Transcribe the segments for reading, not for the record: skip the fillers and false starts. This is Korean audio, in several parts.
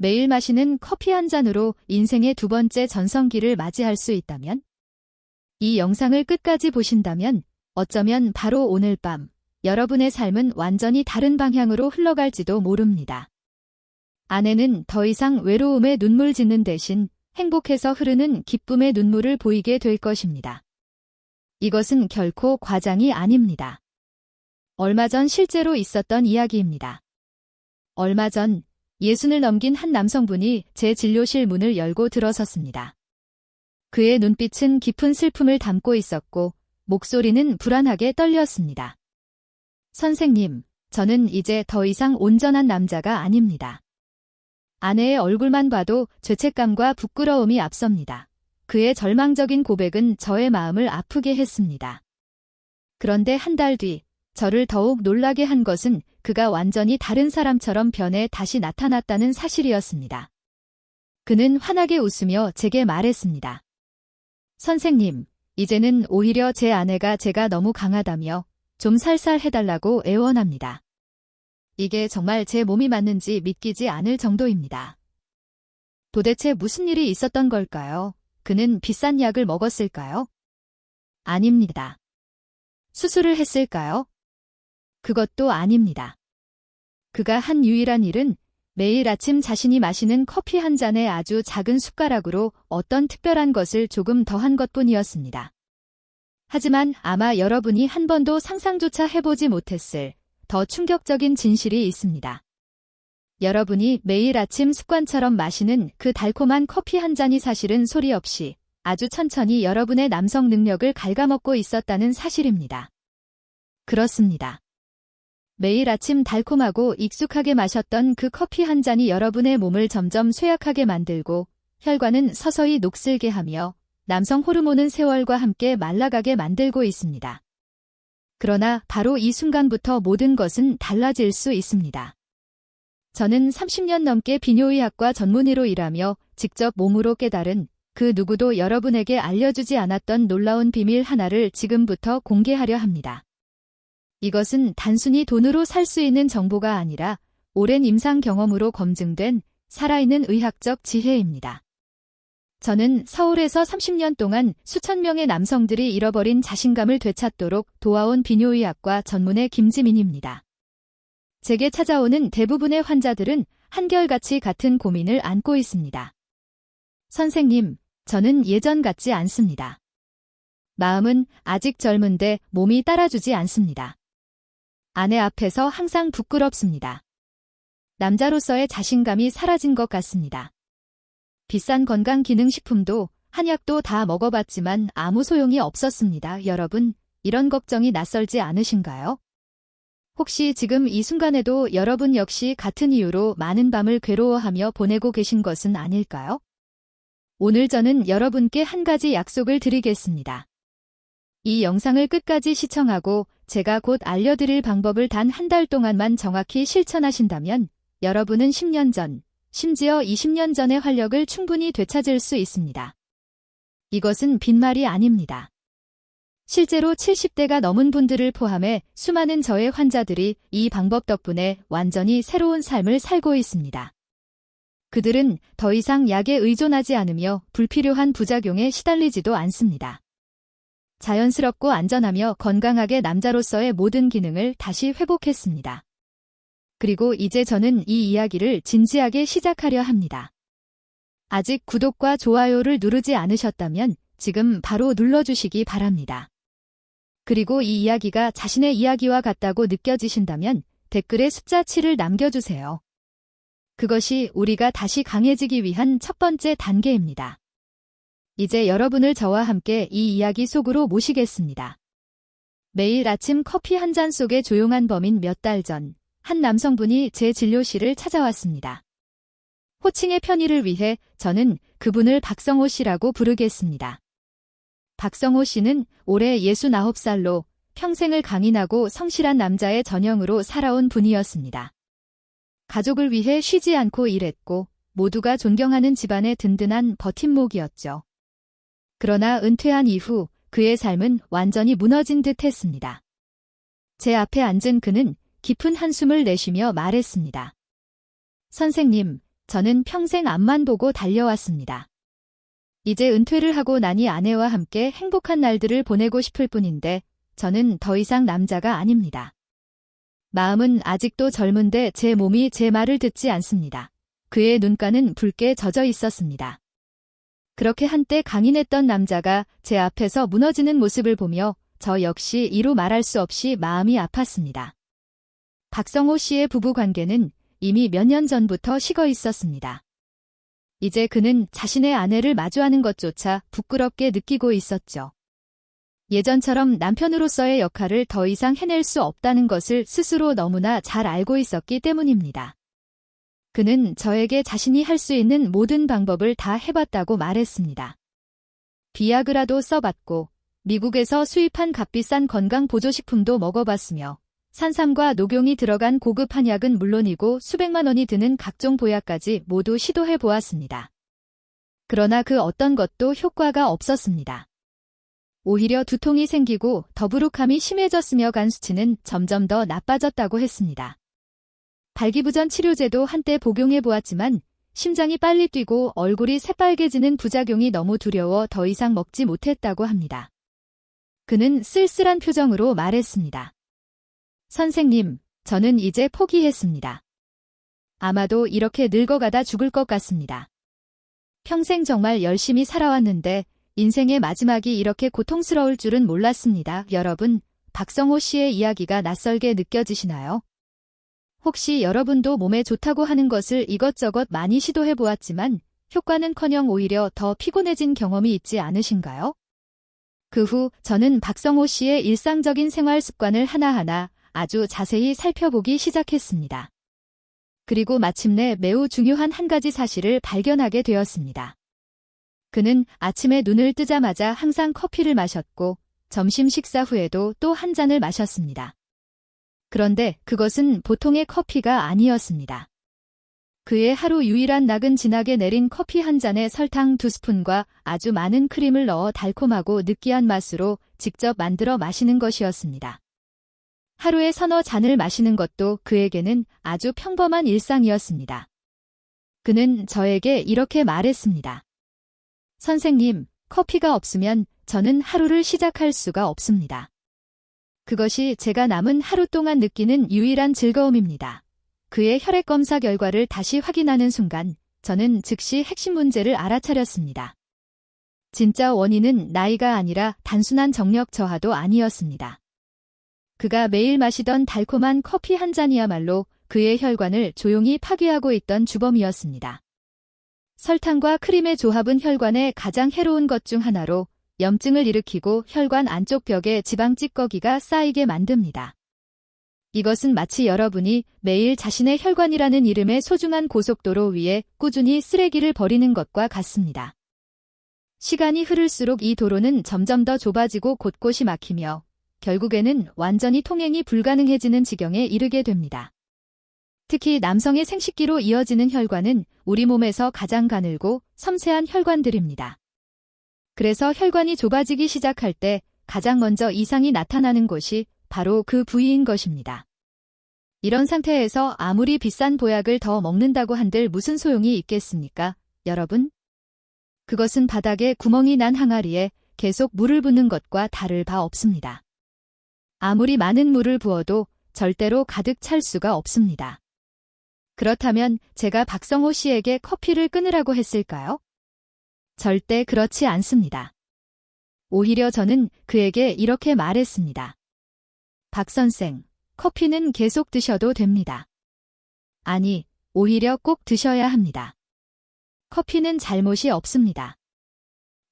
매일 마시는 커피 한 잔으로 인생의 두 번째 전성기를 맞이할 수 있다면? 이 영상을 끝까지 보신다면 어쩌면 바로 오늘 밤 여러분의 삶은 완전히 다른 방향으로 흘러갈지도 모릅니다. 아내는 더 이상 외로움에 눈물 짓는 대신 행복해서 흐르는 기쁨의 눈물을 보이게 될 것입니다. 이것은 결코 과장이 아닙니다. 얼마 전 실제로 있었던 이야기입니다. 얼마 전 60을 넘긴 한 남성분이 제 진료실 문을 열고 들어섰습니다. 그의 눈빛은 깊은 슬픔을 담고 있었고 목소리는 불안하게 떨렸습니다. 선생님, 저는 이제 더 이상 온전한 남자가 아닙니다. 아내의 얼굴만 봐도 죄책감과 부끄러움이 앞섭니다. 그의 절망적인 고백은 저의 마음을 아프게 했습니다. 그런데 한 달 뒤, 저를 더욱 놀라게 한 것은 그가 완전히 다른 사람처럼 변해 다시 나타났다는 사실이었습니다. 그는 환하게 웃으며 제게 말했습니다. 선생님, 이제는 오히려 제 아내가 제가 너무 강하다며 좀 살살 해달라고 애원합니다. 이게 정말 제 몸이 맞는지 믿기지 않을 정도입니다. 도대체 무슨 일이 있었던 걸까요? 그는 비싼 약을 먹었을까요? 아닙니다. 수술을 했을까요? 그것도 아닙니다. 그가 한 유일한 일은 매일 아침 자신이 마시는 커피 한 잔에 아주 작은 숟가락으로 어떤 특별한 것을 조금 더한 것뿐이었습니다. 하지만 아마 여러분이 한 번도 상상조차 해보지 못했을 더 충격적인 진실이 있습니다. 여러분이 매일 아침 습관처럼 마시는 그 달콤한 커피 한 잔이 사실은 소리 없이 아주 천천히 여러분의 남성 능력을 갉아먹고 있었다는 사실입니다. 그렇습니다. 매일 아침 달콤하고 익숙하게 마셨던 그 커피 한 잔이 여러분의 몸을 점점 쇠약하게 만들고 혈관은 서서히 녹슬게 하며 남성 호르몬은 세월과 함께 말라가게 만들고 있습니다. 그러나 바로 이 순간부터 모든 것은 달라질 수 있습니다. 저는 30년 넘게 비뇨의학과 전문의로 일하며 직접 몸으로 깨달은 그 누구도 여러분에게 알려주지 않았던 놀라운 비밀 하나를 지금부터 공개하려 합니다. 이것은 단순히 돈으로 살 수 있는 정보가 아니라 오랜 임상 경험으로 검증된 살아있는 의학적 지혜입니다. 저는 서울에서 30년 동안 수천 명의 남성들이 잃어버린 자신감을 되찾도록 도와온 비뇨의학과 전문의 김지민입니다. 제게 찾아오는 대부분의 환자들은 한결같이 같은 고민을 안고 있습니다. 선생님, 저는 예전 같지 않습니다. 마음은 아직 젊은데 몸이 따라주지 않습니다. 아내 앞에서 항상 부끄럽습니다. 남자로서의 자신감이 사라진 것 같습니다. 비싼 건강기능식품도 한약도 다 먹어봤지만 아무 소용이 없었습니다. 여러분, 이런 걱정이 낯설지 않으신가요? 혹시 지금 이 순간에도 여러분 역시 같은 이유로 많은 밤을 괴로워하며 보내고 계신 것은 아닐까요? 오늘 저는 여러분께 한 가지 약속을 드리겠습니다. 이 영상을 끝까지 시청하고 제가 곧 알려드릴 방법을 단 한 달 동안만 정확히 실천하신다면 여러분은 10년 전, 심지어 20년 전의 활력을 충분히 되찾을 수 있습니다. 이것은 빈말이 아닙니다. 실제로 70대가 넘은 분들을 포함해 수많은 저의 환자들이 이 방법 덕분에 완전히 새로운 삶을 살고 있습니다. 그들은 더 이상 약에 의존하지 않으며 불필요한 부작용에 시달리지도 않습니다. 자연스럽고 안전하며 건강하게 남자로서의 모든 기능을 다시 회복했습니다. 그리고 이제 저는 이 이야기를 진지하게 시작하려 합니다. 아직 구독과 좋아요를 누르지 않으셨다면 지금 바로 눌러주시기 바랍니다. 그리고 이 이야기가 자신의 이야기와 같다고 느껴지신다면 댓글에 숫자 7을 남겨주세요. 그것이 우리가 다시 강해지기 위한 첫 번째 단계입니다. 이제 여러분을 저와 함께 이 이야기 속으로 모시겠습니다. 매일 아침 커피 한 잔 속의 조용한 범인. 몇 달 전 한 남성분이 제 진료실을 찾아왔습니다. 호칭의 편의를 위해 저는 그분을 박성호 씨라고 부르겠습니다. 박성호 씨는 올해 69살로 평생을 강인하고 성실한 남자의 전형으로 살아온 분이었습니다. 가족을 위해 쉬지 않고 일했고 모두가 존경하는 집안의 든든한 버팀목이었죠. 그러나 은퇴한 이후 그의 삶은 완전히 무너진 듯 했습니다. 제 앞에 앉은 그는 깊은 한숨을 내쉬며 말했습니다. 선생님, 저는 평생 앞만 보고 달려왔습니다. 이제 은퇴를 하고 나니 아내와 함께 행복한 날들을 보내고 싶을 뿐인데 저는 더 이상 남자가 아닙니다. 마음은 아직도 젊은데 제 몸이 제 말을 듣지 않습니다. 그의 눈가는 붉게 젖어 있었습니다. 그렇게 한때 강인했던 남자가 제 앞에서 무너지는 모습을 보며 저 역시 이루 말할 수 없이 마음이 아팠습니다. 박성호 씨의 부부 관계는 이미 몇 년 전부터 식어 있었습니다. 이제 그는 자신의 아내를 마주하는 것조차 부끄럽게 느끼고 있었죠. 예전처럼 남편으로서의 역할을 더 이상 해낼 수 없다는 것을 스스로 너무나 잘 알고 있었기 때문입니다. 그는 저에게 자신이 할 수 있는 모든 방법을 다 해봤다고 말했습니다. 비아그라도 써봤고 미국에서 수입한 값비싼 건강보조식품도 먹어봤으며 산삼과 녹용이 들어간 고급 한약은 물론이고 수백만 원이 드는 각종 보약까지 모두 시도해보았습니다. 그러나 그 어떤 것도 효과가 없었습니다. 오히려 두통이 생기고 더부룩함이 심해졌으며 간 수치는 점점 더 나빠졌다고 했습니다. 발기부전 치료제도 한때 복용해보았지만 심장이 빨리 뛰고 얼굴이 새빨개지는 부작용이 너무 두려워 더 이상 먹지 못했다고 합니다. 그는 쓸쓸한 표정으로 말했습니다. 선생님, 저는 이제 포기했습니다. 아마도 이렇게 늙어가다 죽을 것 같습니다. 평생 정말 열심히 살아왔는데 인생의 마지막이 이렇게 고통스러울 줄은 몰랐습니다. 여러분, 박성호 씨의 이야기가 낯설게 느껴지시나요? 혹시 여러분도 몸에 좋다고 하는 것을 이것저것 많이 시도해보았지만 효과는커녕 오히려 더 피곤해진 경험이 있지 않으신가요? 그 후 저는 박성호 씨의 일상적인 생활 습관을 하나하나 아주 자세히 살펴보기 시작했습니다. 그리고 마침내 매우 중요한 한 가지 사실을 발견하게 되었습니다. 그는 아침에 눈을 뜨자마자 항상 커피를 마셨고 점심 식사 후에도 또 한 잔을 마셨습니다. 그런데 그것은 보통의 커피가 아니었습니다. 그의 하루 유일한 낙은 진하게 내린 커피 한 잔에 설탕 2스푼과 아주 많은 크림을 넣어 달콤하고 느끼한 맛으로 직접 만들어 마시는 것이었습니다. 하루에 서너 잔을 마시는 것도 그에게는 아주 평범한 일상이었습니다. 그는 저에게 이렇게 말했습니다. 선생님, 커피가 없으면 저는 하루를 시작할 수가 없습니다. 그것이 제가 남은 하루 동안 느끼는 유일한 즐거움입니다. 그의 혈액 검사 결과를 다시 확인하는 순간 저는 즉시 핵심 문제를 알아차렸습니다. 진짜 원인은 나이가 아니라 단순한 정력 저하도 아니었습니다. 그가 매일 마시던 달콤한 커피 한 잔이야말로 그의 혈관을 조용히 파괴하고 있던 주범이었습니다. 설탕과 크림의 조합은 혈관에 가장 해로운 것 중 하나로 염증을 일으키고 혈관 안쪽 벽에 지방 찌꺼기가 쌓이게 만듭니다. 이것은 마치 여러분이 매일 자신의 혈관이라는 이름의 소중한 고속도로 위에 꾸준히 쓰레기를 버리는 것과 같습니다. 시간이 흐를수록 이 도로는 점점 더 좁아지고 곳곳이 막히며 결국에는 완전히 통행이 불가능해지는 지경에 이르게 됩니다. 특히 남성의 생식기로 이어지는 혈관은 우리 몸에서 가장 가늘고 섬세한 혈관들입니다. 그래서 혈관이 좁아지기 시작할 때 가장 먼저 이상이 나타나는 곳이 바로 그 부위인 것입니다. 이런 상태에서 아무리 비싼 보약을 더 먹는다고 한들 무슨 소용이 있겠습니까, 여러분? 그것은 바닥에 구멍이 난 항아리에 계속 물을 붓는 것과 다를 바 없습니다. 아무리 많은 물을 부어도 절대로 가득 찰 수가 없습니다. 그렇다면 제가 박성호 씨에게 커피를 끊으라고 했을까요? 절대 그렇지 않습니다. 오히려 저는 그에게 이렇게 말했습니다. 박 선생, 커피는 계속 드셔도 됩니다. 아니, 오히려 꼭 드셔야 합니다. 커피는 잘못이 없습니다.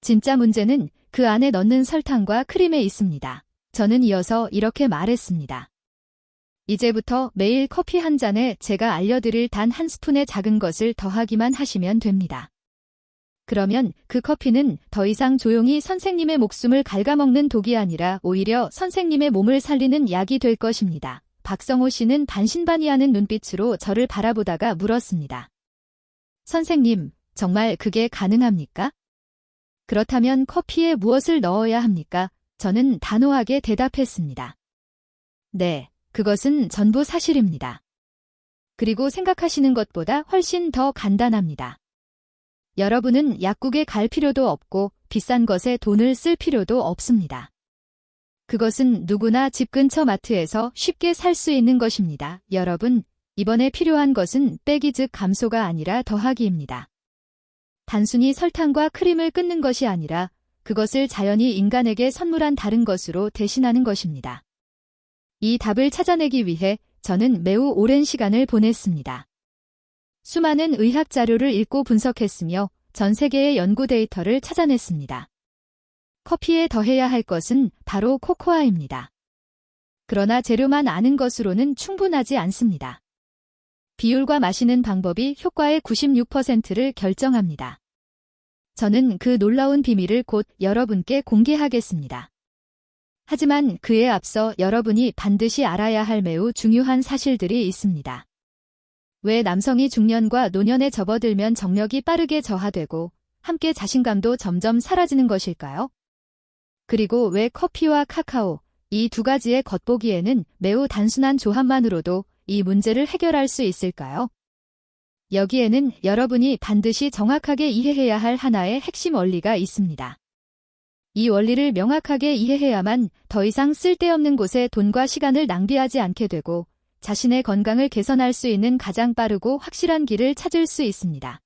진짜 문제는 그 안에 넣는 설탕과 크림에 있습니다. 저는 이어서 이렇게 말했습니다. 이제부터 매일 커피 한 잔에 제가 알려드릴 단 한 스푼의 작은 것을 더하기만 하시면 됩니다. 그러면 그 커피는 더 이상 조용히 선생님의 목숨을 갉아먹는 독이 아니라 오히려 선생님의 몸을 살리는 약이 될 것입니다. 박성호 씨는 반신반의하는 눈빛으로 저를 바라보다가 물었습니다. 선생님, 정말 그게 가능합니까? 그렇다면 커피에 무엇을 넣어야 합니까? 저는 단호하게 대답했습니다. 네, 그것은 전부 사실입니다. 그리고 생각하시는 것보다 훨씬 더 간단합니다. 여러분은 약국에 갈 필요도 없고 비싼 것에 돈을 쓸 필요도 없습니다. 그것은 누구나 집 근처 마트에서 쉽게 살 수 있는 것입니다. 여러분, 이번에 필요한 것은 빼기 즉 감소가 아니라 더하기입니다. 단순히 설탕과 크림을 끊는 것이 아니라 그것을 자연히 인간에게 선물한 다른 것으로 대신하는 것입니다. 이 답을 찾아내기 위해 저는 매우 오랜 시간을 보냈습니다. 수많은 의학 자료를 읽고 분석했으며 전 세계의 연구 데이터를 찾아냈습니다. 커피에 더해야 할 것은 바로 코코아입니다. 그러나 재료만 아는 것으로는 충분하지 않습니다. 비율과 마시는 방법이 효과의 96%를 결정합니다. 저는 그 놀라운 비밀을 곧 여러분께 공개하겠습니다. 하지만 그에 앞서 여러분이 반드시 알아야 할 매우 중요한 사실들이 있습니다. 왜 남성이 중년과 노년에 접어들면 정력이 빠르게 저하되고 함께 자신감도 점점 사라지는 것일까요? 그리고 왜 커피와 카카오, 이 두 가지의 겉보기에는 매우 단순한 조합만으로도 이 문제를 해결할 수 있을까요? 여기에는 여러분이 반드시 정확하게 이해해야 할 하나의 핵심 원리가 있습니다. 이 원리를 명확하게 이해해야만 더 이상 쓸데없는 곳에 돈과 시간을 낭비하지 않게 되고 자신의 건강을 개선할 수 있는 가장 빠르고 확실한 길을 찾을 수 있습니다.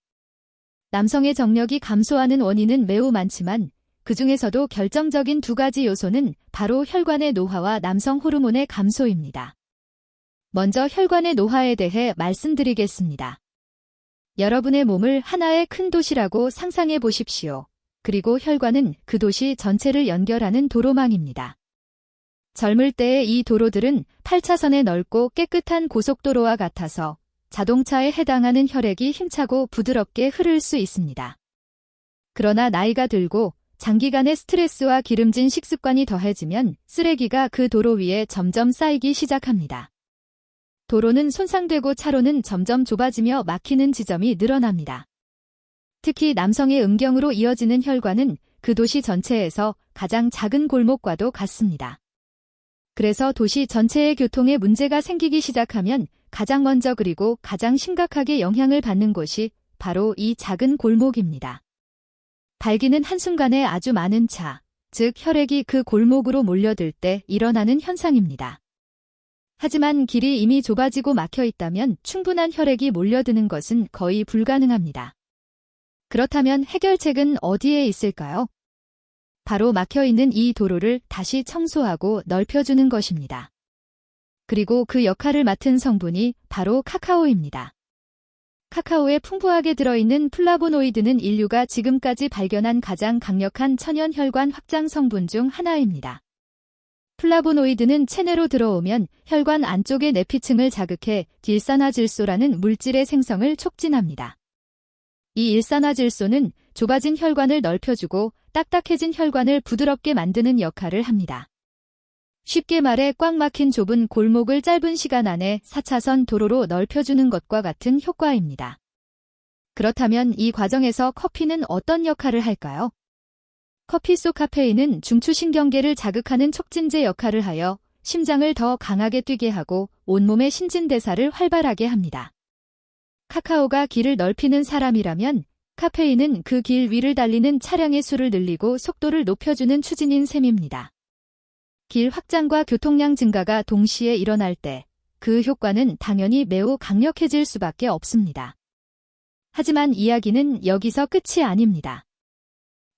남성의 정력이 감소하는 원인은 매우 많지만 그 중에서도 결정적인 두 가지 요소는 바로 혈관의 노화와 남성 호르몬의 감소입니다. 먼저 혈관의 노화에 대해 말씀드리겠습니다. 여러분의 몸을 하나의 큰 도시라고 상상해 보십시오. 그리고 혈관은 그 도시 전체를 연결하는 도로망입니다. 젊을 때의 이 도로들은 8차선의 넓고 깨끗한 고속도로와 같아서 자동차에 해당하는 혈액이 힘차고 부드럽게 흐를 수 있습니다. 그러나 나이가 들고 장기간의 스트레스와 기름진 식습관이 더해지면 쓰레기가 그 도로 위에 점점 쌓이기 시작합니다. 도로는 손상되고 차로는 점점 좁아지며 막히는 지점이 늘어납니다. 특히 남성의 음경으로 이어지는 혈관은 그 도시 전체에서 가장 작은 골목과도 같습니다. 그래서 도시 전체의 교통에 문제가 생기기 시작하면 가장 먼저 그리고 가장 심각하게 영향을 받는 곳이 바로 이 작은 골목입니다. 발기는 한순간에 아주 많은 차, 즉 혈액이 그 골목으로 몰려들 때 일어나는 현상입니다. 하지만 길이 이미 좁아지고 막혀 있다면 충분한 혈액이 몰려드는 것은 거의 불가능합니다. 그렇다면 해결책은 어디에 있을까요? 바로 막혀있는 이 도로를 다시 청소하고 넓혀주는 것입니다. 그리고 그 역할을 맡은 성분이 바로 카카오입니다. 카카오에 풍부하게 들어있는 플라보노이드는 인류가 지금까지 발견한 가장 강력한 천연 혈관 확장 성분 중 하나입니다. 플라보노이드는 체내로 들어오면 혈관 안쪽의 내피층을 자극해 일산화질소라는 물질의 생성을 촉진합니다. 이 일산화질소는 좁아진 혈관을 넓혀주고 딱딱해진 혈관을 부드럽게 만드는 역할을 합니다. 쉽게 말해 꽉 막힌 좁은 골목을 짧은 시간 안에 4차선 도로로 넓혀주는 것과 같은 효과입니다. 그렇다면 이 과정에서 커피는 어떤 역할을 할까요? 커피 속 카페인은 중추신경계를 자극하는 촉진제 역할을 하여 심장을 더 강하게 뛰게 하고 온몸의 신진대사를 활발하게 합니다. 카카오가 길을 넓히는 사람이라면 카페인은 그 길 위를 달리는 차량의 수를 늘리고 속도를 높여주는 추진인 셈입니다. 길 확장과 교통량 증가가 동시에 일어날 때 그 효과는 당연히 매우 강력해질 수밖에 없습니다. 하지만 이야기는 여기서 끝이 아닙니다.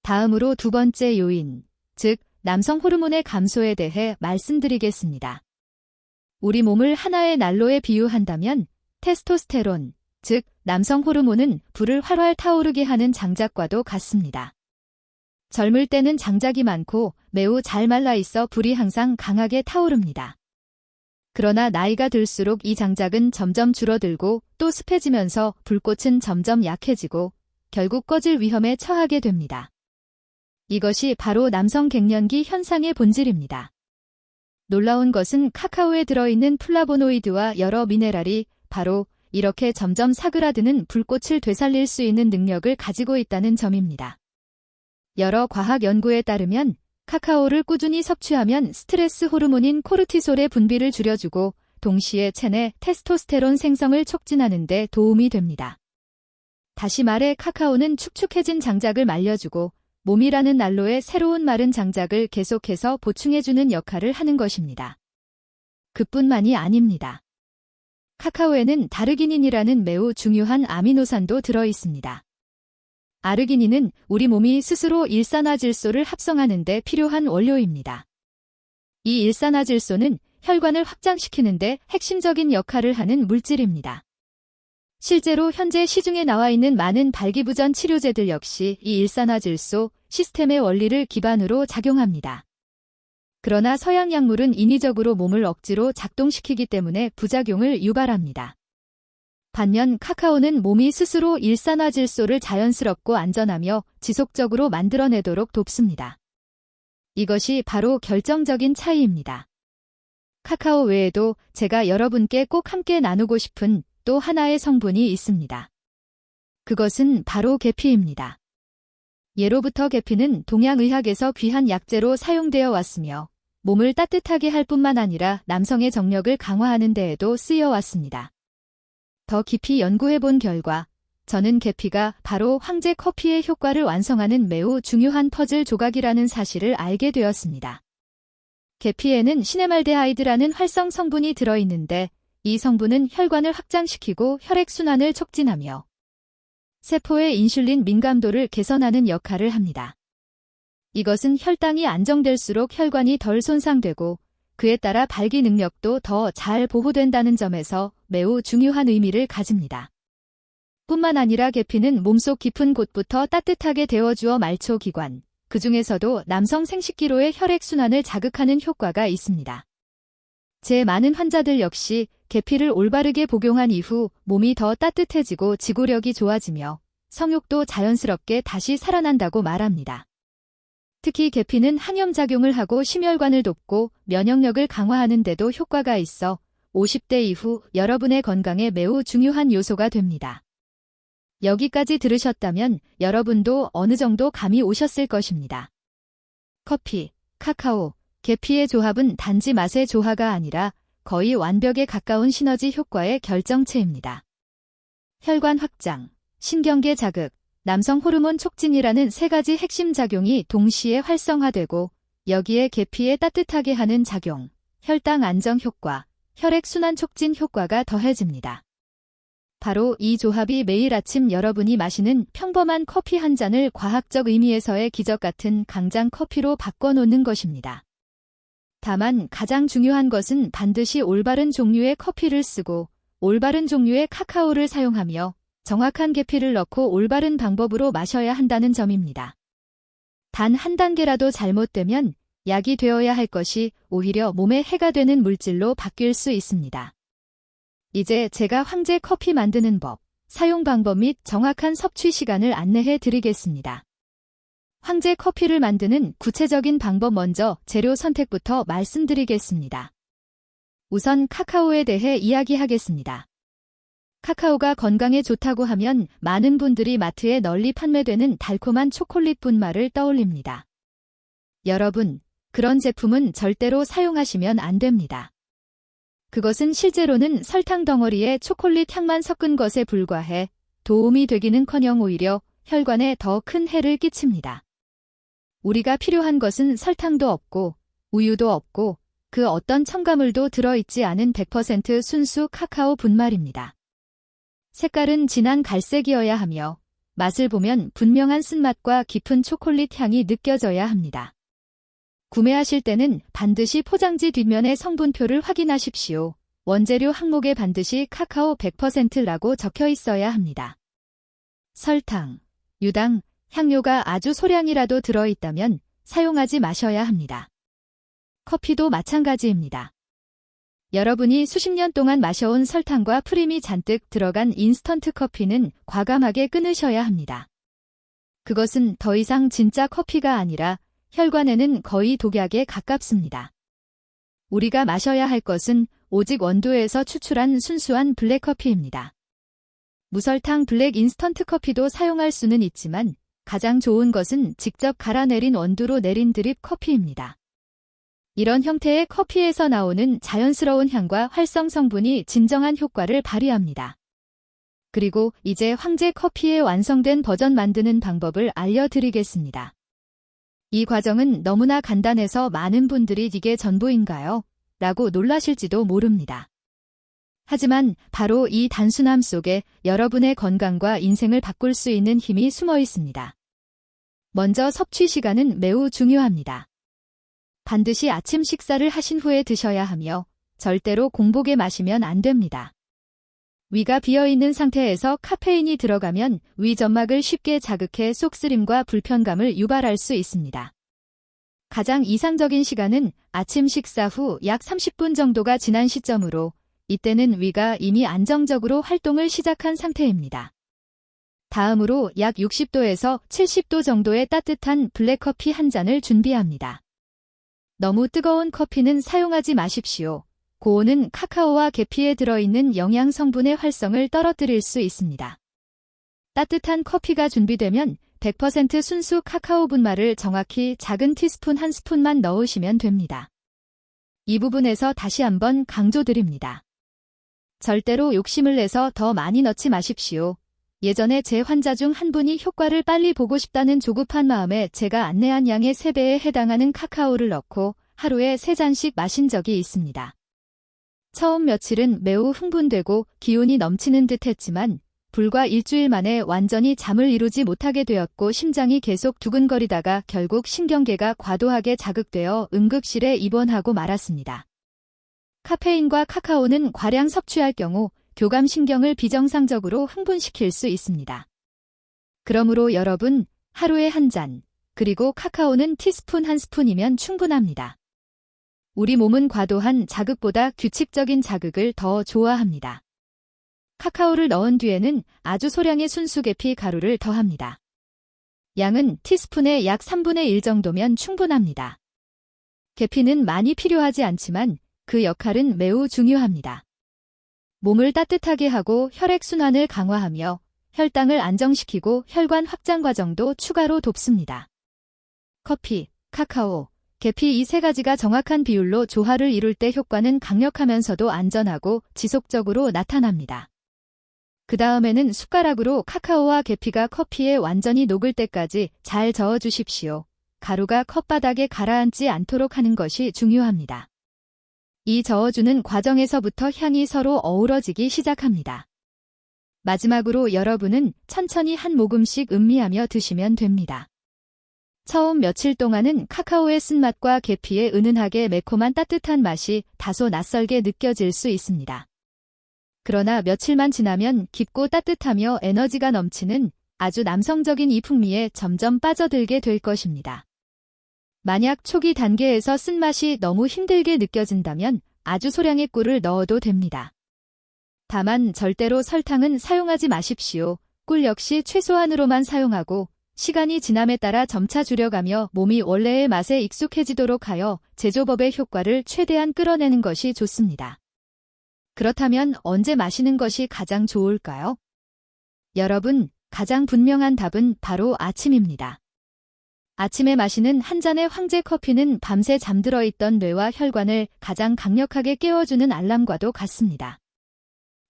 다음으로 두 번째 요인, 즉 남성 호르몬의 감소에 대해 말씀드리겠습니다. 우리 몸을 하나의 난로에 비유한다면 테스토스테론, 즉 남성 호르몬은 불을 활활 타오르게 하는 장작과도 같습니다. 젊을 때는 장작이 많고 매우 잘 말라 있어 불이 항상 강하게 타오릅니다. 그러나 나이가 들수록 이 장작은 점점 줄어들고 또 습해지면서 불꽃은 점점 약해지고 결국 꺼질 위험에 처하게 됩니다. 이것이 바로 남성 갱년기 현상의 본질입니다. 놀라운 것은 카카오에 들어있는 플라보노이드와 여러 미네랄이 바로 이렇게 점점 사그라드는 불꽃을 되살릴 수 있는 능력을 가지고 있다는 점입니다. 여러 과학 연구에 따르면 카카오를 꾸준히 섭취하면 스트레스 호르몬인 코르티솔의 분비를 줄여주고 동시에 체내 테스토스테론 생성을 촉진하는 데 도움이 됩니다. 다시 말해 카카오는 축축해진 장작을 말려주고 몸이라는 난로에 새로운 마른 장작을 계속해서 보충해주는 역할을 하는 것입니다. 그뿐만이 아닙니다. 카카오에는 다르기닌이라는 매우 중요한 아미노산도 들어있습니다. 아르기닌은 우리 몸이 스스로 일산화질소를 합성하는 데 필요한 원료입니다. 이 일산화질소는 혈관을 확장시키는 데 핵심적인 역할을 하는 물질입니다. 실제로 현재 시중에 나와 있는 많은 발기부전 치료제들 역시 이 일산화질소 시스템의 원리를 기반으로 작용합니다. 그러나 서양 약물은 인위적으로 몸을 억지로 작동시키기 때문에 부작용을 유발합니다. 반면 카카오는 몸이 스스로 일산화질소를 자연스럽고 안전하며 지속적으로 만들어내도록 돕습니다. 이것이 바로 결정적인 차이입니다. 카카오 외에도 제가 여러분께 꼭 함께 나누고 싶은 또 하나의 성분이 있습니다. 그것은 바로 계피입니다. 예로부터 계피는 동양의학에서 귀한 약재로 사용되어 왔으며 몸을 따뜻하게 할 뿐만 아니라 남성의 정력을 강화하는 데에도 쓰여왔습니다. 더 깊이 연구해본 결과 저는 계피가 바로 황제 커피의 효과를 완성하는 매우 중요한 퍼즐 조각이라는 사실을 알게 되었습니다. 계피에는 시네말데하이드라는 활성 성분이 들어있는데 이 성분은 혈관을 확장시키고 혈액순환을 촉진하며 세포의 인슐린 민감도를 개선하는 역할을 합니다. 이것은 혈당이 안정될수록 혈관이 덜 손상되고 그에 따라 발기 능력도 더 잘 보호된다는 점에서 매우 중요한 의미를 가집니다. 뿐만 아니라 계피는 몸속 깊은 곳부터 따뜻하게 데워주어 말초 기관, 그 중에서도 남성 생식기로의 혈액순환을 자극하는 효과가 있습니다. 제 많은 환자들 역시 계피를 올바르게 복용한 이후 몸이 더 따뜻해지고 지구력이 좋아지며 성욕도 자연스럽게 다시 살아난다고 말합니다. 특히 계피는 항염작용을 하고 심혈관을 돕고 면역력을 강화하는 데도 효과가 있어 50대 이후 여러분의 건강에 매우 중요한 요소가 됩니다. 여기까지 들으셨다면 여러분도 어느 정도 감이 오셨을 것입니다. 커피, 카카오, 계피의 조합은 단지 맛의 조화가 아니라 거의 완벽에 가까운 시너지 효과의 결정체입니다. 혈관 확장, 신경계 자극, 남성 호르몬 촉진이라는 세 가지 핵심 작용이 동시에 활성화되고 여기에 계피의 따뜻하게 하는 작용, 혈당 안정 효과, 혈액순환 촉진 효과가 더해집니다. 바로 이 조합이 매일 아침 여러분이 마시는 평범한 커피 한 잔을 과학적 의미에서의 기적 같은 강장 커피로 바꿔놓는 것입니다. 다만 가장 중요한 것은 반드시 올바른 종류의 커피를 쓰고 올바른 종류의 카카오를 사용하며 정확한 계피를 넣고 올바른 방법으로 마셔야 한다는 점입니다. 단 한 단계라도 잘못되면 약이 되어야 할 것이 오히려 몸에 해가 되는 물질로 바뀔 수 있습니다. 이제 제가 황제 커피 만드는 법, 사용 방법 및 정확한 섭취 시간을 안내해 드리겠습니다. 황제 커피를 만드는 구체적인 방법 먼저 재료 선택부터 말씀드리겠습니다. 우선 카카오에 대해 이야기하겠습니다. 카카오가 건강에 좋다고 하면 많은 분들이 마트에 널리 판매되는 달콤한 초콜릿 분말을 떠올립니다. 여러분, 그런 제품은 절대로 사용하시면 안 됩니다. 그것은 실제로는 설탕 덩어리에 초콜릿 향만 섞은 것에 불과해 도움이 되기는커녕 오히려 혈관에 더 큰 해를 끼칩니다. 우리가 필요한 것은 설탕도 없고 우유도 없고 그 어떤 첨가물도 들어있지 않은 100% 순수 카카오 분말입니다. 색깔은 진한 갈색이어야 하며 맛을 보면 분명한 쓴맛과 깊은 초콜릿 향이 느껴져야 합니다. 구매하실 때는 반드시 포장지 뒷면의 성분표를 확인하십시오. 원재료 항목에 반드시 카카오 100%라고 적혀 있어야 합니다. 설탕, 유당, 향료가 아주 소량이라도 들어있다면 사용하지 마셔야 합니다. 커피도 마찬가지입니다. 여러분이 수십 년 동안 마셔온 설탕과 프림이 잔뜩 들어간 인스턴트 커피는 과감하게 끊으셔야 합니다. 그것은 더 이상 진짜 커피가 아니라 혈관에는 거의 독약에 가깝습니다. 우리가 마셔야 할 것은 오직 원두에서 추출한 순수한 블랙커피입니다. 무설탕 블랙 인스턴트 커피도 사용할 수는 있지만 가장 좋은 것은 직접 갈아 내린 원두로 내린 드립 커피입니다. 이런 형태의 커피에서 나오는 자연스러운 향과 활성 성분이 진정한 효과를 발휘합니다. 그리고 이제 황제 커피의 완성된 버전 만드는 방법을 알려드리겠습니다. 이 과정은 너무나 간단해서 많은 분들이 이게 전부인가요? 라고 놀라실지도 모릅니다. 하지만 바로 이 단순함 속에 여러분의 건강과 인생을 바꿀 수 있는 힘이 숨어 있습니다. 먼저 섭취 시간은 매우 중요합니다. 반드시 아침 식사를 하신 후에 드셔야 하며 절대로 공복에 마시면 안 됩니다. 위가 비어있는 상태에서 카페인이 들어가면 위 점막을 쉽게 자극해 속쓰림과 불편감을 유발할 수 있습니다. 가장 이상적인 시간은 아침 식사 후 약 30분 정도가 지난 시점으로 이때는 위가 이미 안정적으로 활동을 시작한 상태입니다. 다음으로 약 60도에서 70도 정도의 따뜻한 블랙커피 한 잔을 준비합니다. 너무 뜨거운 커피는 사용하지 마십시오. 고온은 카카오와 계피에 들어있는 영양 성분의 활성을 떨어뜨릴 수 있습니다. 따뜻한 커피가 준비되면 100% 순수 카카오 분말을 정확히 작은 티스푼 한 스푼만 넣으시면 됩니다. 이 부분에서 다시 한번 강조드립니다. 절대로 욕심을 내서 더 많이 넣지 마십시오. 예전에 제 환자 중 한 분이 효과를 빨리 보고 싶다는 조급한 마음에 제가 안내한 양의 3배에 해당하는 카카오를 넣고 하루에 3잔씩 마신 적이 있습니다. 처음 며칠은 매우 흥분되고 기운이 넘치는 듯 했지만 불과 일주일 만에 완전히 잠을 이루지 못하게 되었고 심장이 계속 두근거리다가 결국 신경계가 과도하게 자극되어 응급실에 입원하고 말았습니다. 카페인과 카카오는 과량 섭취할 경우 교감신경을 비정상적으로 흥분시킬 수 있습니다. 그러므로 여러분, 하루에 한 잔, 그리고 카카오는 티스푼 한 스푼이면 충분합니다. 우리 몸은 과도한 자극보다 규칙적인 자극을 더 좋아합니다. 카카오를 넣은 뒤에는 아주 소량의 순수 계피 가루를 더합니다. 양은 티스푼의 약 3분의 1 정도면 충분합니다. 계피는 많이 필요하지 않지만 그 역할은 매우 중요합니다. 몸을 따뜻하게 하고 혈액순환을 강화하며 혈당을 안정시키고 혈관 확장 과정도 추가로 돕습니다. 커피, 카카오, 계피 이 3가지가 정확한 비율로 조화를 이룰 때 효과는 강력하면서도 안전하고 지속적으로 나타납니다. 그 다음에는 숟가락으로 카카오와 계피가 커피에 완전히 녹을 때까지 잘 저어주십시오. 가루가 컵바닥에 가라앉지 않도록 하는 것이 중요합니다. 이 저어주는 과정에서부터 향이 서로 어우러지기 시작합니다. 마지막으로 여러분은 천천히 한 모금씩 음미하며 드시면 됩니다. 처음 며칠 동안은 카카오의 쓴맛과 계피의 은은하게 매콤한 따뜻한 맛이 다소 낯설게 느껴질 수 있습니다. 그러나 며칠만 지나면 깊고 따뜻하며 에너지가 넘치는 아주 남성적인 이 풍미에 점점 빠져들게 될 것입니다. 만약 초기 단계에서 쓴맛이 너무 힘들게 느껴진다면 아주 소량의 꿀을 넣어도 됩니다. 다만 절대로 설탕은 사용하지 마십시오. 꿀 역시 최소한으로만 사용하고 시간이 지남에 따라 점차 줄여가며 몸이 원래의 맛에 익숙해지도록 하여 제조법의 효과를 최대한 끌어내는 것이 좋습니다. 그렇다면 언제 마시는 것이 가장 좋을까요? 여러분, 가장 분명한 답은 바로 아침입니다. 아침에 마시는 한 잔의 황제 커피는 밤새 잠들어 있던 뇌와 혈관을 가장 강력하게 깨워주는 알람과도 같습니다.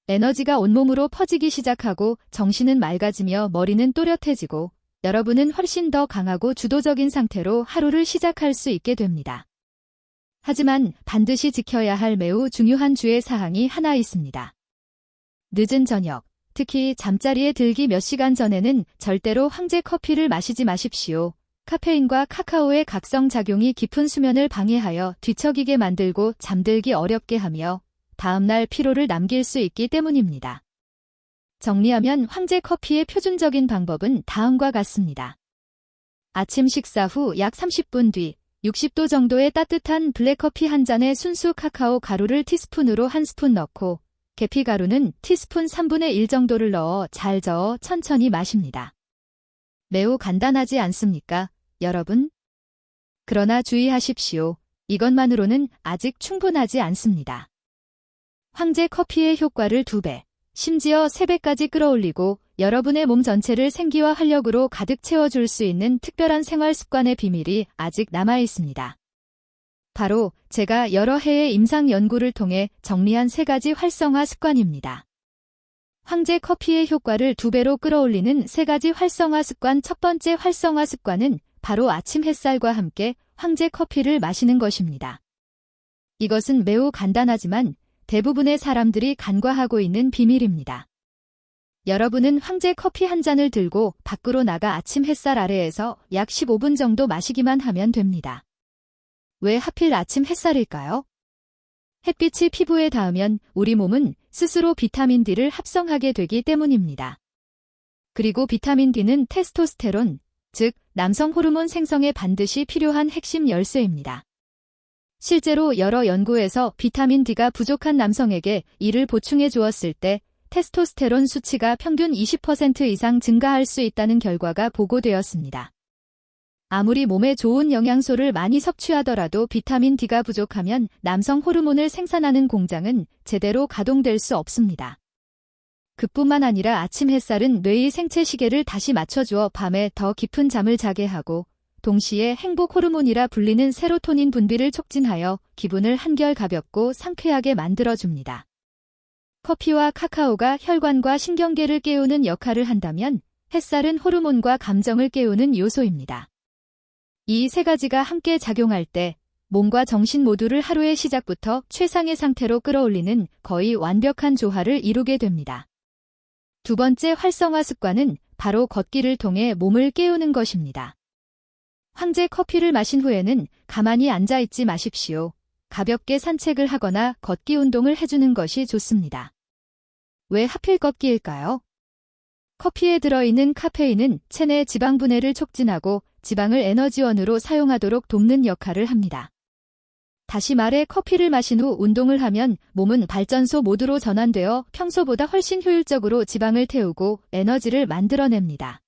에너지가 온몸으로 퍼지기 시작하고 정신은 맑아지며 머리는 또렷해지고 여러분은 훨씬 더 강하고 주도적인 상태로 하루를 시작할 수 있게 됩니다. 하지만 반드시 지켜야 할 매우 중요한 주의 사항이 하나 있습니다. 늦은 저녁, 특히 잠자리에 들기 몇 시간 전에는 절대로 황제 커피를 마시지 마십시오. 카페인과 카카오의 각성작용이 깊은 수면을 방해하여 뒤척이게 만들고 잠들기 어렵게 하며 다음날 피로를 남길 수 있기 때문입니다. 정리하면 황제 커피의 표준적인 방법은 다음과 같습니다. 아침 식사 후 약 30분 뒤 60도 정도의 따뜻한 블랙커피 한 잔에 순수 카카오 가루를 티스푼으로 한 스푼 넣고 계피 가루는 티스푼 3분의 1 정도를 넣어 잘 저어 천천히 마십니다. 매우 간단하지 않습니까, 여러분? 그러나 주의하십시오. 이것만으로는 아직 충분하지 않습니다. 황제 커피의 효과를 2배, 심지어 3배까지 끌어올리고 여러분의 몸 전체를 생기와 활력으로 가득 채워줄 수 있는 특별한 생활 습관의 비밀이 아직 남아 있습니다. 바로 제가 여러 해의 임상 연구를 통해 정리한 3가지 활성화 습관입니다. 황제 커피의 효과를 2배로 끌어올리는 3가지 활성화 습관. 첫 번째 활성화 습관은 바로 아침 햇살과 함께 황제 커피를 마시는 것입니다. 이것은 매우 간단하지만 대부분의 사람들이 간과하고 있는 비밀입니다. 여러분은 황제 커피 한 잔을 들고 밖으로 나가 아침 햇살 아래에서 약 15분 정도 마시기만 하면 됩니다. 왜 하필 아침 햇살일까요? 햇빛이 피부에 닿으면 우리 몸은 스스로 비타민 D를 합성하게 되기 때문입니다. 그리고 비타민 D는 테스토스테론, 즉 남성 호르몬 생성에 반드시 필요한 핵심 열쇠입니다. 실제로 여러 연구에서 비타민 D가 부족한 남성에게 이를 보충해 주었을 때 테스토스테론 수치가 평균 20% 이상 증가할 수 있다는 결과가 보고되었습니다. 아무리 몸에 좋은 영양소를 많이 섭취하더라도 비타민 D가 부족하면 남성 호르몬을 생산하는 공장은 제대로 가동될 수 없습니다. 그뿐만 아니라 아침 햇살은 뇌의 생체 시계를 다시 맞춰주어 밤에 더 깊은 잠을 자게 하고 동시에 행복 호르몬이라 불리는 세로토닌 분비를 촉진하여 기분을 한결 가볍고 상쾌하게 만들어줍니다. 커피와 카카오가 혈관과 신경계를 깨우는 역할을 한다면 햇살은 호르몬과 감정을 깨우는 요소입니다. 이 3가지가 함께 작용할 때 몸과 정신 모두를 하루의 시작부터 최상의 상태로 끌어올리는 거의 완벽한 조화를 이루게 됩니다. 2번째 활성화 습관은 바로 걷기를 통해 몸을 깨우는 것입니다. 황제 커피를 마신 후에는 가만히 앉아있지 마십시오. 가볍게 산책을 하거나 걷기 운동을 해주는 것이 좋습니다. 왜 하필 걷기일까요? 커피에 들어있는 카페인은 체내 지방 분해를 촉진하고 지방을 에너지원으로 사용하도록 돕는 역할을 합니다. 다시 말해 커피를 마신 후 운동을 하면 몸은 발전소 모드로 전환되어 평소보다 훨씬 효율적으로 지방을 태우고 에너지를 만들어냅니다.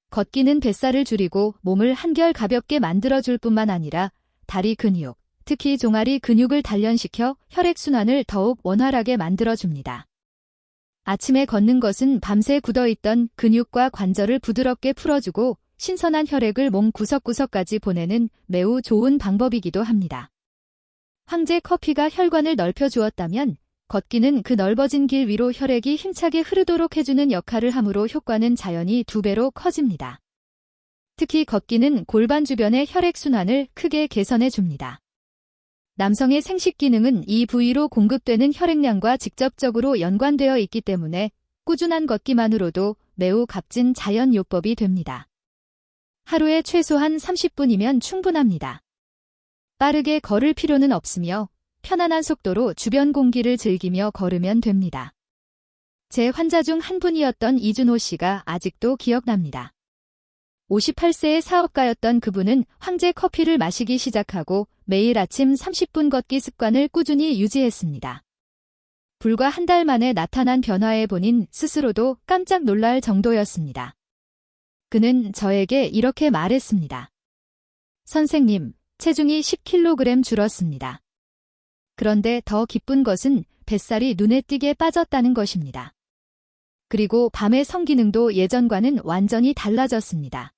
걷기는 뱃살을 줄이고 몸을 한결 가볍게 만들어줄 뿐만 아니라 다리 근육, 특히 종아리 근육을 단련시켜 혈액순환을 더욱 원활하게 만들어줍니다. 아침에 걷는 것은 밤새 굳어있던 근육과 관절을 부드럽게 풀어주고 신선한 혈액을 몸 구석구석까지 보내는 매우 좋은 방법이기도 합니다. 황제 커피가 혈관을 넓혀주었다면 걷기는 그 넓어진 길 위로 혈액이 힘차게 흐르도록 해주는 역할을 하므로 효과는 자연히 2배로 커집니다. 특히 걷기는 골반 주변의 혈액순환을 크게 개선해줍니다. 남성의 생식 기능은 이 부위로 공급되는 혈액량과 직접적으로 연관되어 있기 때문에 꾸준한 걷기만으로도 매우 값진 자연요법이 됩니다. 하루에 최소한 30분이면 충분합니다. 빠르게 걸을 필요는 없으며 편안한 속도로 주변 공기를 즐기며 걸으면 됩니다. 제 환자 중 한 분이었던 이준호 씨가 아직도 기억납니다. 58세의 사업가였던 그분은 황제 커피를 마시기 시작하고 매일 아침 30분 걷기 습관을 꾸준히 유지했습니다. 불과 한 달 만에 나타난 변화에 본인 스스로도 깜짝 놀랄 정도였습니다. 그는 저에게 이렇게 말했습니다. 선생님, 체중이 10kg 줄었습니다. 그런데 더 기쁜 것은 뱃살이 눈에 띄게 빠졌다는 것입니다. 그리고 밤의 성기능도 예전과는 완전히 달라졌습니다.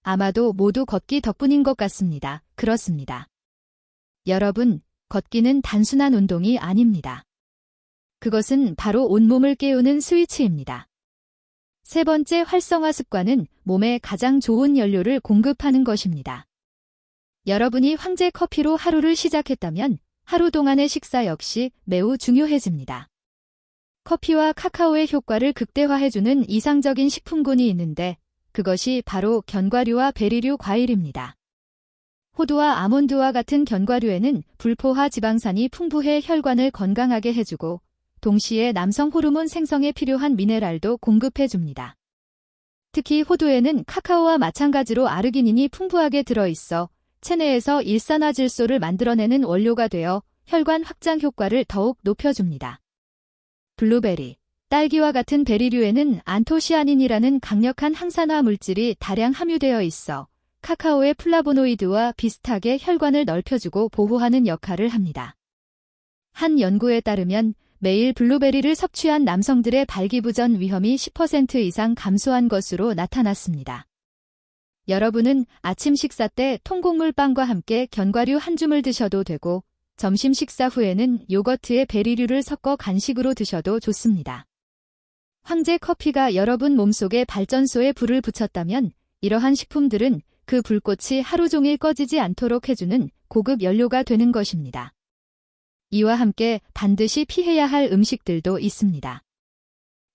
아마도 모두 걷기 덕분인 것 같습니다. 그렇습니다. 여러분, 걷기는 단순한 운동이 아닙니다. 그것은 바로 온몸을 깨우는 스위치입니다. 3번째 활성화 습관은 몸에 가장 좋은 연료를 공급하는 것입니다. 여러분이 황제 커피로 하루를 시작했다면 하루 동안의 식사 역시 매우 중요해집니다. 커피와 카카오의 효과를 극대화해주는 이상적인 식품군이 있는데 그것이 바로 견과류와 베리류 과일입니다. 호두와 아몬드와 같은 견과류에는 불포화 지방산이 풍부해 혈관을 건강하게 해주고 동시에 남성 호르몬 생성에 필요한 미네랄도 공급해줍니다. 특히 호두에는 카카오와 마찬가지로 아르기닌이 풍부하게 들어있어 체내에서 일산화질소를 만들어내는 원료가 되어 혈관 확장 효과를 더욱 높여줍니다. 블루베리, 딸기와 같은 베리류에는 안토시아닌이라는 강력한 항산화 물질이 다량 함유되어 있어 카카오의 플라보노이드와 비슷하게 혈관을 넓혀주고 보호하는 역할을 합니다. 한 연구에 따르면 매일 블루베리를 섭취한 남성들의 발기부전 위험이 10% 이상 감소한 것으로 나타났습니다. 여러분은 아침 식사 때 통곡물빵과 함께 견과류 한 줌을 드셔도 되고 점심 식사 후에는 요거트에 베리류를 섞어 간식으로 드셔도 좋습니다. 황제 커피가 여러분 몸속에 발전소에 불을 붙였다면 이러한 식품들은 그 불꽃이 하루 종일 꺼지지 않도록 해주는 고급 연료가 되는 것입니다. 이와 함께 반드시 피해야 할 음식들도 있습니다.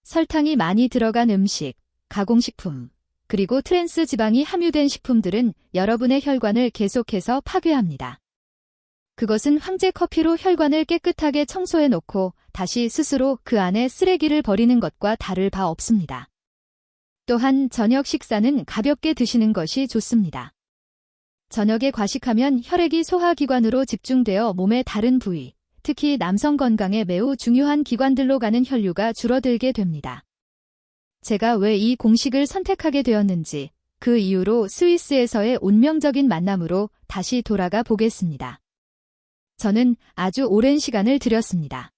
설탕이 많이 들어간 음식, 가공식품, 그리고 트랜스 지방이 함유된 식품들은 여러분의 혈관을 계속해서 파괴합니다. 그것은 황제 커피로 혈관을 깨끗하게 청소해 놓고 다시 스스로 그 안에 쓰레기를 버리는 것과 다를 바 없습니다. 또한 저녁 식사는 가볍게 드시는 것이 좋습니다. 저녁에 과식하면 혈액이 소화기관으로 집중되어 몸의 다른 부위, 특히 남성 건강에 매우 중요한 기관들로 가는 혈류가 줄어들게 됩니다. 제가 왜 이 공식을 선택하게 되었는지 그 이후로 스위스에서의 운명적인 만남으로 다시 돌아가 보겠습니다. 저는 아주 오랜 시간을 들였습니다.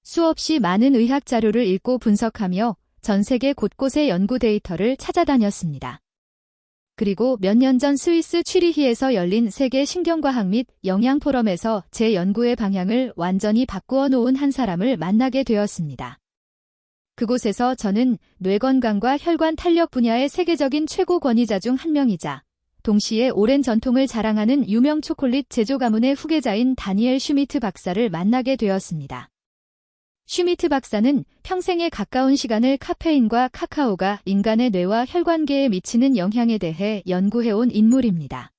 수없이 많은 의학 자료를 읽고 분석하며 전 세계 곳곳의 연구 데이터를 찾아다녔습니다. 그리고 몇 년 전 스위스 취리히에서 열린 세계 신경과학 및 영양 포럼에서 제 연구의 방향을 완전히 바꾸어 놓은 한 사람을 만나게 되었습니다. 그곳에서 저는 뇌건강과 혈관 탄력 분야의 세계적인 최고 권위자 중 한 명이자 동시에 오랜 전통을 자랑하는 유명 초콜릿 제조 가문의 후계자인 다니엘 슈미트 박사를 만나게 되었습니다. 슈미트 박사는 평생에 가까운 시간을 카페인과 카카오가 인간의 뇌와 혈관계에 미치는 영향에 대해 연구해온 인물입니다.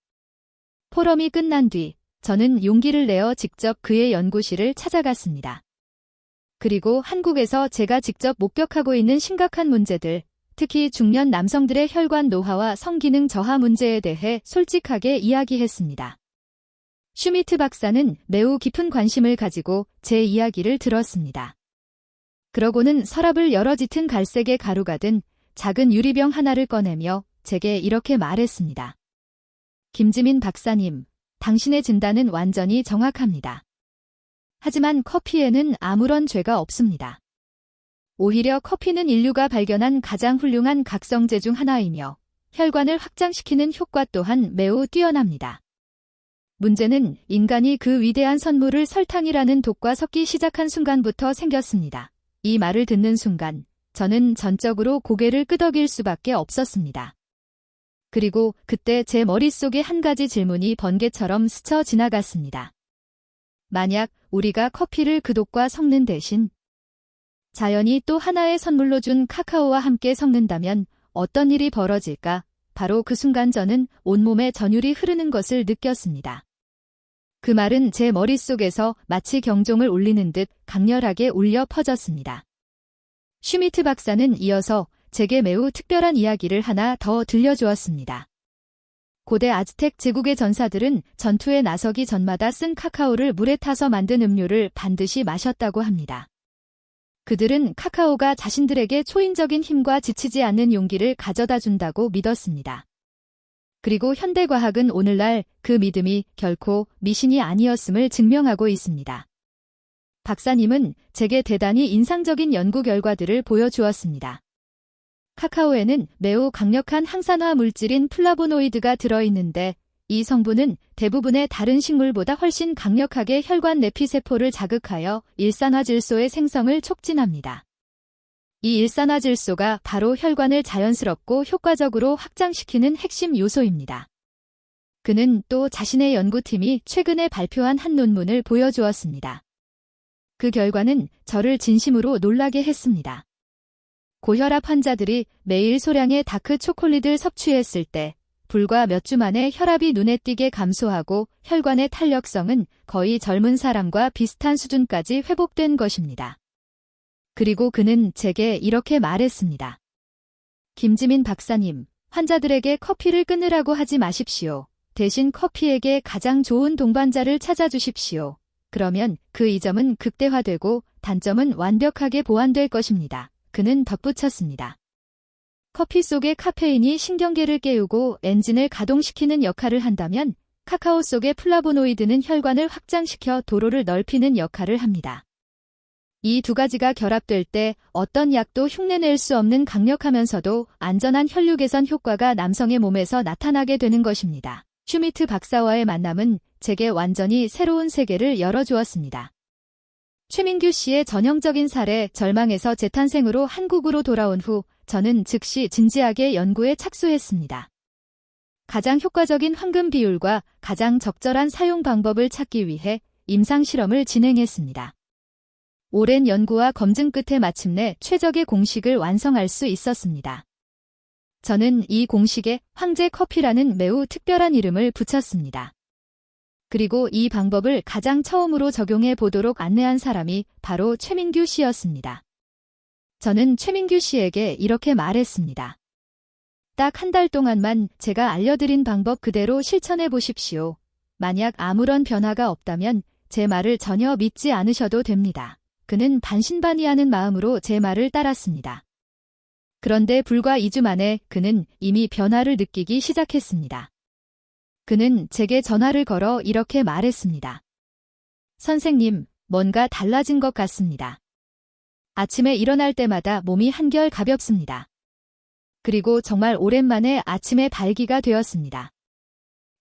포럼이 끝난 뒤 저는 용기를 내어 직접 그의 연구실을 찾아갔습니다. 그리고 한국에서 제가 직접 목격하고 있는 심각한 문제들, 특히 중년 남성들의 혈관 노화와 성기능 저하 문제에 대해 솔직하게 이야기했습니다. 슈미트 박사는 매우 깊은 관심을 가지고 제 이야기를 들었습니다. 그러고는 서랍을 열어 짙은 갈색의 가루가 든 작은 유리병 하나를 꺼내며 제게 이렇게 말했습니다. 김지민 박사님, 당신의 진단은 완전히 정확합니다. 하지만 커피에는 아무런 죄가 없습니다. 오히려 커피는 인류가 발견한 가장 훌륭한 각성제 중 하나이며 혈관을 확장시키는 효과 또한 매우 뛰어납니다. 문제는 인간이 그 위대한 선물을 설탕이라는 독과 섞기 시작한 순간부터 생겼습니다. 이 말을 듣는 순간 저는 전적으로 고개를 끄덕일 수밖에 없었습니다. 그리고 그때 제 머릿속에 한 가지 질문이 번개처럼 스쳐 지나갔습니다. 만약 우리가 커피를 그 독과 섞는 대신 자연이 또 하나의 선물로 준 카카오와 함께 섞는다면 어떤 일이 벌어질까? 바로 그 순간 저는 온몸에 전율이 흐르는 것을 느꼈습니다. 그 말은 제 머릿속에서 마치 경종을 울리는 듯 강렬하게 울려 퍼졌습니다. 슈미트 박사는 이어서 제게 매우 특별한 이야기를 하나 더 들려주었습니다. 고대 아즈텍 제국의 전사들은 전투에 나서기 전마다 쓴 카카오를 물에 타서 만든 음료를 반드시 마셨다고 합니다. 그들은 카카오가 자신들에게 초인적인 힘과 지치지 않는 용기를 가져다 준다고 믿었습니다. 그리고 현대과학은 오늘날 그 믿음이 결코 미신이 아니었음을 증명하고 있습니다. 박사님은 제게 대단히 인상적인 연구 결과들을 보여주었습니다. 카카오에는 매우 강력한 항산화 물질인 플라보노이드가 들어있는데 이 성분은 대부분의 다른 식물보다 훨씬 강력하게 혈관 내피세포를 자극하여 일산화질소의 생성을 촉진합니다. 이 일산화질소가 바로 혈관을 자연스럽고 효과적으로 확장시키는 핵심 요소입니다. 그는 또 자신의 연구팀이 최근에 발표한 한 논문을 보여주었습니다. 그 결과는 저를 진심으로 놀라게 했습니다. 고혈압 환자들이 매일 소량의 다크 초콜릿을 섭취했을 때 불과 몇 주 만에 혈압이 눈에 띄게 감소하고 혈관의 탄력성은 거의 젊은 사람과 비슷한 수준까지 회복된 것입니다. 그리고 그는 제게 이렇게 말했습니다. 김지민 박사님, 환자들에게 커피를 끊으라고 하지 마십시오. 대신 커피에게 가장 좋은 동반자를 찾아주십시오. 그러면 그 이점은 극대화되고 단점은 완벽하게 보완될 것입니다. 그는 덧붙였습니다. 커피 속의 카페인이 신경계를 깨우고 엔진을 가동시키는 역할을 한다면 카카오 속의 플라보노이드는 혈관을 확장시켜 도로를 넓히는 역할을 합니다. 이 두 가지가 결합될 때 어떤 약도 흉내낼 수 없는 강력하면서도 안전한 혈류 개선 효과가 남성의 몸에서 나타나게 되는 것입니다. 슈미트 박사와의 만남은 제게 완전히 새로운 세계를 열어주었습니다. 최민규 씨의 전형적인 사례 절망에서 재탄생으로 한국으로 돌아온 후 저는 즉시 진지하게 연구에 착수했습니다. 가장 효과적인 황금 비율과 가장 적절한 사용 방법을 찾기 위해 임상 실험을 진행했습니다. 오랜 연구와 검증 끝에 마침내 최적의 공식을 완성할 수 있었습니다. 저는 이 공식에 황제 커피라는 매우 특별한 이름을 붙였습니다. 그리고 이 방법을 가장 처음으로 적용해 보도록 안내한 사람이 바로 최민규 씨였습니다. 저는 최민규 씨에게 이렇게 말했습니다. 딱 한 달 동안만 제가 알려드린 방법 그대로 실천해 보십시오. 만약 아무런 변화가 없다면 제 말을 전혀 믿지 않으셔도 됩니다. 그는 반신반의하는 마음으로 제 말을 따랐습니다. 그런데 불과 2주 만에 그는 이미 변화를 느끼기 시작했습니다. 그는 제게 전화를 걸어 이렇게 말했습니다. 선생님, 뭔가 달라진 것 같습니다. 아침에 일어날 때마다 몸이 한결 가볍습니다. 그리고 정말 오랜만에 아침에 발기가 되었습니다.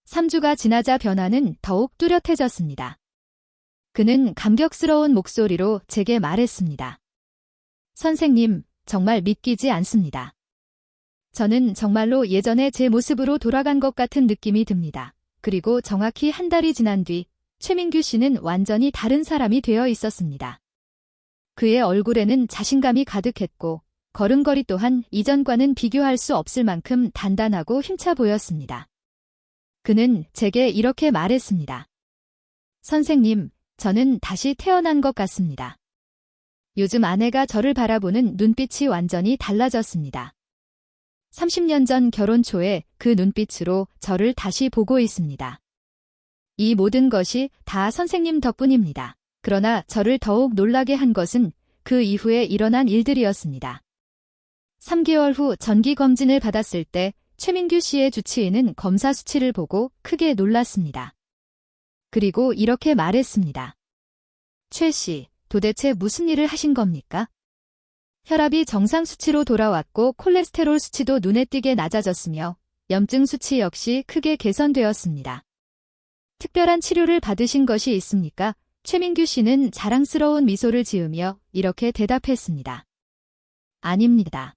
3주가 지나자 변화는 더욱 뚜렷해졌습니다. 그는 감격스러운 목소리로 제게 말했습니다. 선생님, 정말 믿기지 않습니다. 저는 정말로 예전에 제 모습으로 돌아간 것 같은 느낌이 듭니다. 그리고 정확히 한 달이 지난 뒤 최민규 씨는 완전히 다른 사람이 되어 있었습니다. 그의 얼굴에는 자신감이 가득했고 걸음걸이 또한 이전과는 비교할 수 없을 만큼 단단하고 힘차 보였습니다. 그는 제게 이렇게 말했습니다. 선생님, 저는 다시 태어난 것 같습니다. 요즘 아내가 저를 바라보는 눈빛이 완전히 달라졌습니다. 30년 전 결혼 초에 그 눈빛으로 저를 다시 보고 있습니다. 이 모든 것이 다 선생님 덕분입니다. 그러나 저를 더욱 놀라게 한 것은 그 이후에 일어난 일들이었습니다. 3개월 후 정기검진을 받았을 때 최민규 씨의 주치의는 검사 수치를 보고 크게 놀랐습니다. 그리고 이렇게 말했습니다. 최 씨, 도대체 무슨 일을 하신 겁니까? 혈압이 정상 수치로 돌아왔고 콜레스테롤 수치도 눈에 띄게 낮아졌으며 염증 수치 역시 크게 개선되었습니다. 특별한 치료를 받으신 것이 있습니까? 최민규 씨는 자랑스러운 미소를 지으며 이렇게 대답했습니다. 아닙니다.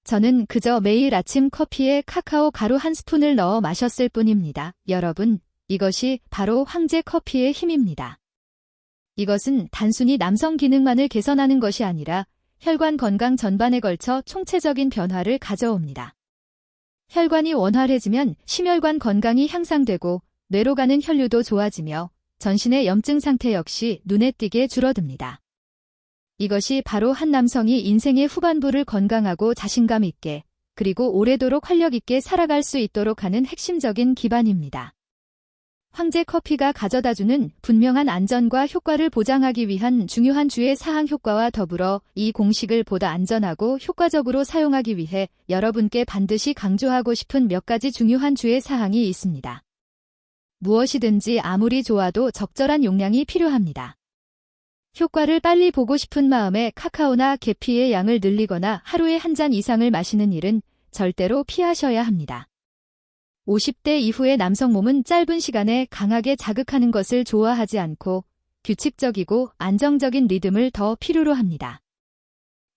저는 그저 매일 아침 커피에 카카오 가루 한 스푼을 넣어 마셨을 뿐입니다. 여러분, 이것이 바로 황제 커피의 힘입니다. 이것은 단순히 남성 기능만을 개선하는 것이 아니라 혈관 건강 전반에 걸쳐 총체적인 변화를 가져옵니다. 혈관이 원활해지면 심혈관 건강이 향상되고 뇌로 가는 혈류도 좋아지며 전신의 염증 상태 역시 눈에 띄게 줄어듭니다. 이것이 바로 한 남성이 인생의 후반부를 건강하고 자신감 있게 그리고 오래도록 활력 있게 살아갈 수 있도록 하는 핵심적인 기반입니다. 황제 커피가 가져다주는 분명한 안전과 효과를 보장하기 위한 중요한 주의 사항 효과와 더불어 이 공식을 보다 안전하고 효과적으로 사용하기 위해 여러분께 반드시 강조하고 싶은 몇 가지 중요한 주의 사항이 있습니다. 무엇이든지 아무리 좋아도 적절한 용량이 필요합니다. 효과를 빨리 보고 싶은 마음에 카카오나 계피의 양을 늘리거나 하루에 한 잔 이상을 마시는 일은 절대로 피하셔야 합니다. 50대 이후의 남성 몸은 짧은 시간에 강하게 자극하는 것을 좋아하지 않고 규칙적이고 안정적인 리듬을 더 필요로 합니다.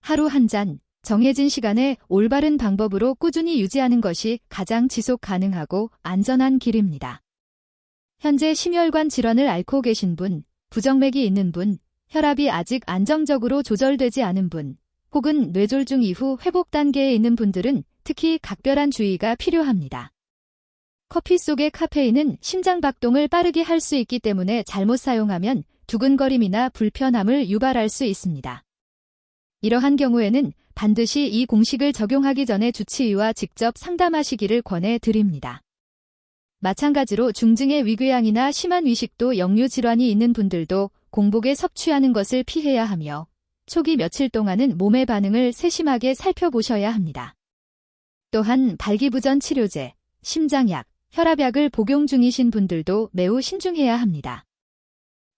하루 한 잔, 정해진 시간에 올바른 방법으로 꾸준히 유지하는 것이 가장 지속 가능하고 안전한 길입니다. 현재 심혈관 질환을 앓고 계신 분, 부정맥이 있는 분, 혈압이 아직 안정적으로 조절되지 않은 분, 혹은 뇌졸중 이후 회복 단계에 있는 분들은 특히 각별한 주의가 필요합니다. 커피 속의 카페인은 심장 박동을 빠르게 할 수 있기 때문에 잘못 사용하면 두근거림이나 불편함을 유발할 수 있습니다. 이러한 경우에는 반드시 이 공식을 적용하기 전에 주치의와 직접 상담하시기를 권해 드립니다. 마찬가지로 중증의 위궤양이나 심한 위식도 역류 질환이 있는 분들도 공복에 섭취하는 것을 피해야 하며 초기 며칠 동안은 몸의 반응을 세심하게 살펴보셔야 합니다. 또한 발기부전 치료제, 심장약, 혈압약을 복용 중이신 분들도 매우 신중해야 합니다.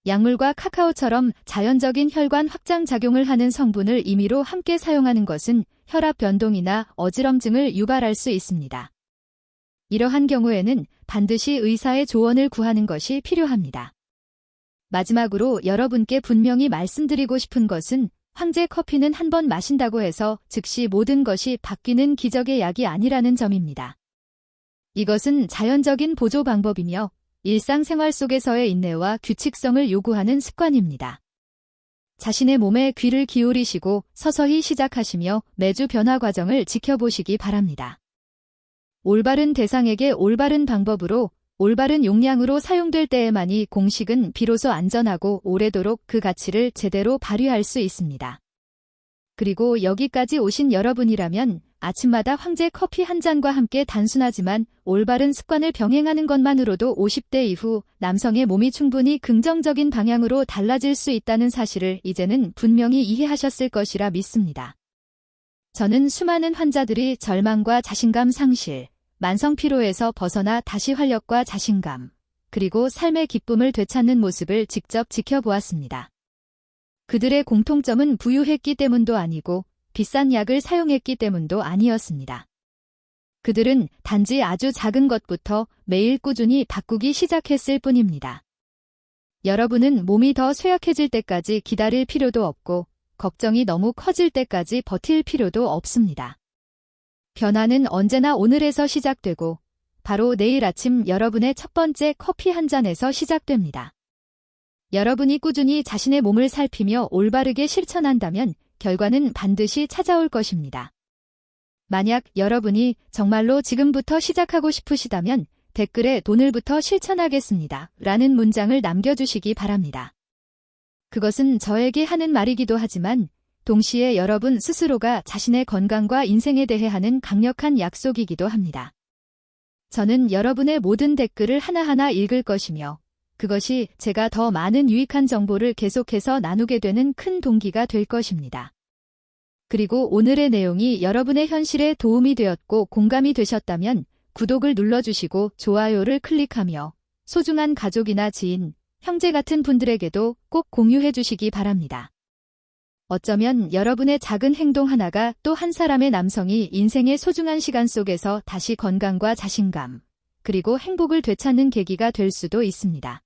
약물과 카카오처럼 자연적인 혈관 확장 작용을 하는 성분을 임의로 함께 사용하는 것은 혈압 변동이나 어지럼증을 유발할 수 있습니다. 이러한 경우에는 반드시 의사의 조언을 구하는 것이 필요합니다. 마지막으로 여러분께 분명히 말씀드리고 싶은 것은 황제 커피는 한 번 마신다고 해서 즉시 모든 것이 바뀌는 기적의 약이 아니라는 점입니다. 이것은 자연적인 보조 방법이며 일상생활 속에서의 인내와 규칙성을 요구하는 습관입니다. 자신의 몸에 귀를 기울이시고 서서히 시작하시며 매주 변화 과정을 지켜보시기 바랍니다. 올바른 대상에게 올바른 방법으로 올바른 용량으로 사용될 때에만이 공식은 비로소 안전하고 오래도록 그 가치를 제대로 발휘할 수 있습니다. 그리고 여기까지 오신 여러분이라면 아침마다 황제 커피 한 잔과 함께 단순하지만 올바른 습관을 병행하는 것만으로도 50대 이후 남성의 몸이 충분히 긍정적인 방향으로 달라질 수 있다는 사실을 이제는 분명히 이해하셨을 것이라 믿습니다. 저는 수많은 환자들이 절망과 자신감 상실, 만성 피로에서 벗어나 다시 활력과 자신감, 그리고 삶의 기쁨을 되찾는 모습을 직접 지켜보았습니다. 그들의 공통점은 부유했기 때문도 아니고 비싼 약을 사용했기 때문도 아니었습니다. 그들은 단지 아주 작은 것부터 매일 꾸준히 바꾸기 시작했을 뿐입니다. 여러분은 몸이 더 쇠약해질 때까지 기다릴 필요도 없고 걱정이 너무 커질 때까지 버틸 필요도 없습니다. 변화는 언제나 오늘에서 시작되고 바로 내일 아침 여러분의 첫 번째 커피 한 잔에서 시작됩니다. 여러분이 꾸준히 자신의 몸을 살피며 올바르게 실천한다면 결과는 반드시 찾아올 것입니다. 만약 여러분이 정말로 지금부터 시작하고 싶으시다면 댓글에 오늘부터 실천하겠습니다. 라는 문장을 남겨주시기 바랍니다. 그것은 저에게 하는 말이기도 하지만 동시에 여러분 스스로가 자신의 건강과 인생에 대해 하는 강력한 약속이기도 합니다. 저는 여러분의 모든 댓글을 하나하나 읽을 것이며 그것이 제가 더 많은 유익한 정보를 계속해서 나누게 되는 큰 동기가 될 것입니다. 그리고 오늘의 내용이 여러분의 현실에 도움이 되었고 공감이 되셨다면 구독을 눌러주시고 좋아요를 클릭하며 소중한 가족이나 지인, 형제 같은 분들에게도 꼭 공유해 주시기 바랍니다. 어쩌면 여러분의 작은 행동 하나가 또 한 사람의 남성이 인생의 소중한 시간 속에서 다시 건강과 자신감, 그리고 행복을 되찾는 계기가 될 수도 있습니다.